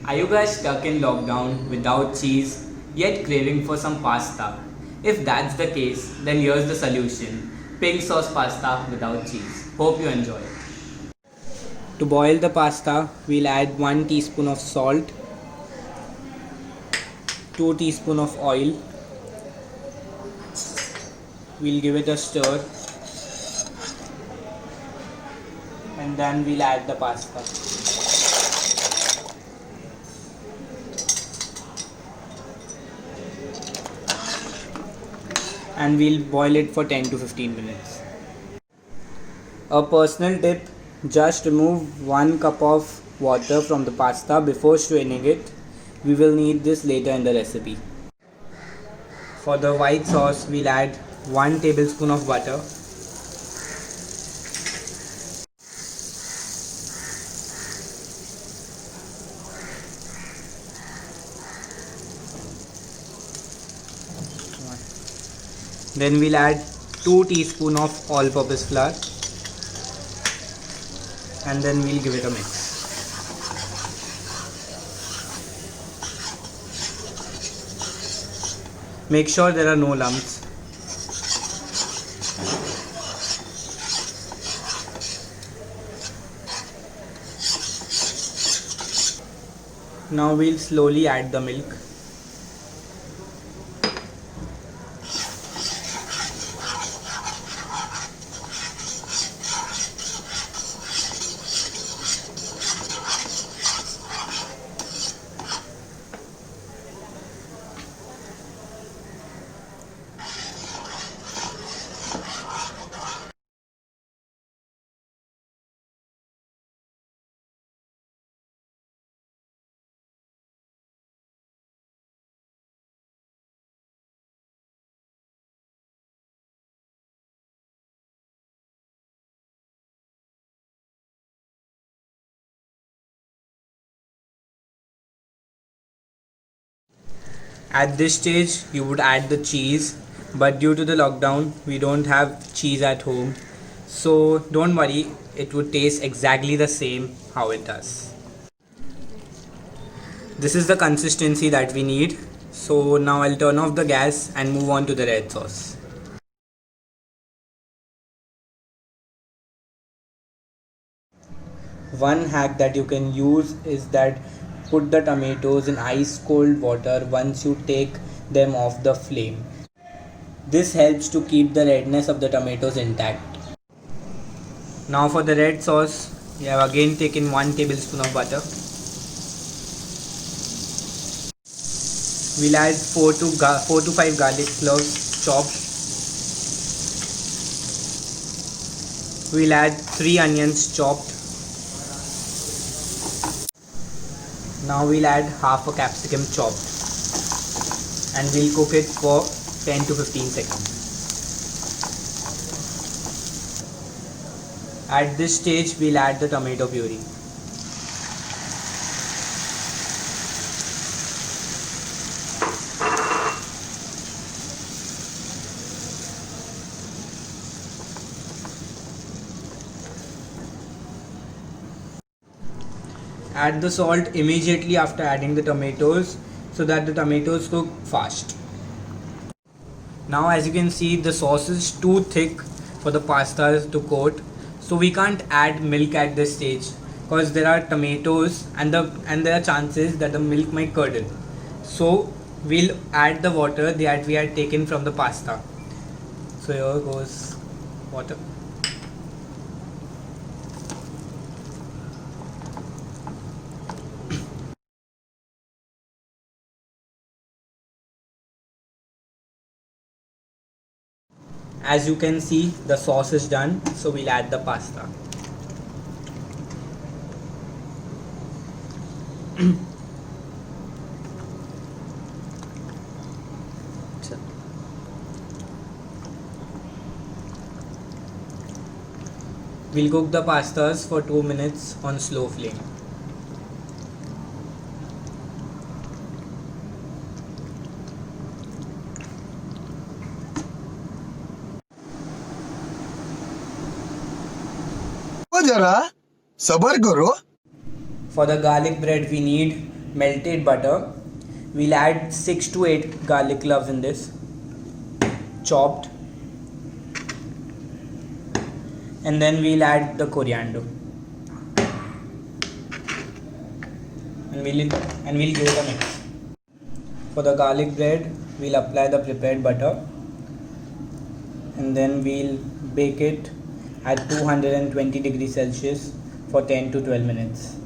Are you guys stuck in lockdown without cheese yet craving for some pasta? If that's the case, then here's the solution: pink sauce pasta without cheese. Hope you enjoy it. To boil the pasta, we'll add 1 teaspoon of salt, 2 teaspoon of oil. We'll give it a stir and then we'll add the pasta. And we'll boil it for 10 to 15 minutes. A personal tip: just remove 1 cup of water from the pasta before straining it. We will need this later in the recipe. For the white sauce, we'll add 1 tablespoon of butter, then we'll add 2 teaspoon of all-purpose flour, and then we'll give it a mix. Make sure there are no lumps. Now we'll slowly add the milk. At this stage, you would add the cheese, but due to the lockdown, we don't have cheese at home. So don't worry, it would taste exactly the same how it does. This is the consistency that we need. So now I'll turn off the gas and move on to the red sauce. One hack that you can use is that put the tomatoes in ice cold water once you take them off the flame. This helps to keep the redness of the tomatoes intact. Now for the red sauce, we have again taken 1 tablespoon of butter. We'll add 4 to 5 garlic cloves chopped. We'll add 3 onions chopped. Now we'll add half a capsicum chopped and we'll cook it for 10 to 15 seconds. At this stage, we'll add the tomato puree. Add the salt immediately after adding the tomatoes so that the tomatoes cook fast. Now as you can see, the sauce is too thick for the pasta to coat, so we can't add milk at this stage because there are tomatoes and there are chances that the milk might curdle. So we'll add the water that we had taken from the pasta. So here goes water. As you can see, the sauce is done, so we'll add the pasta. We'll cook the pastas for 2 minutes on slow flame. जरा सबर करो. For the garlic bread, we need melted butter. We'll add 6 to 8 garlic cloves in this, chopped, and then we'll add the coriander, and we'll give it a mix. For the garlic bread, we'll apply the prepared butter, and then we'll bake it at 220 degrees Celsius for 10 to 12 minutes.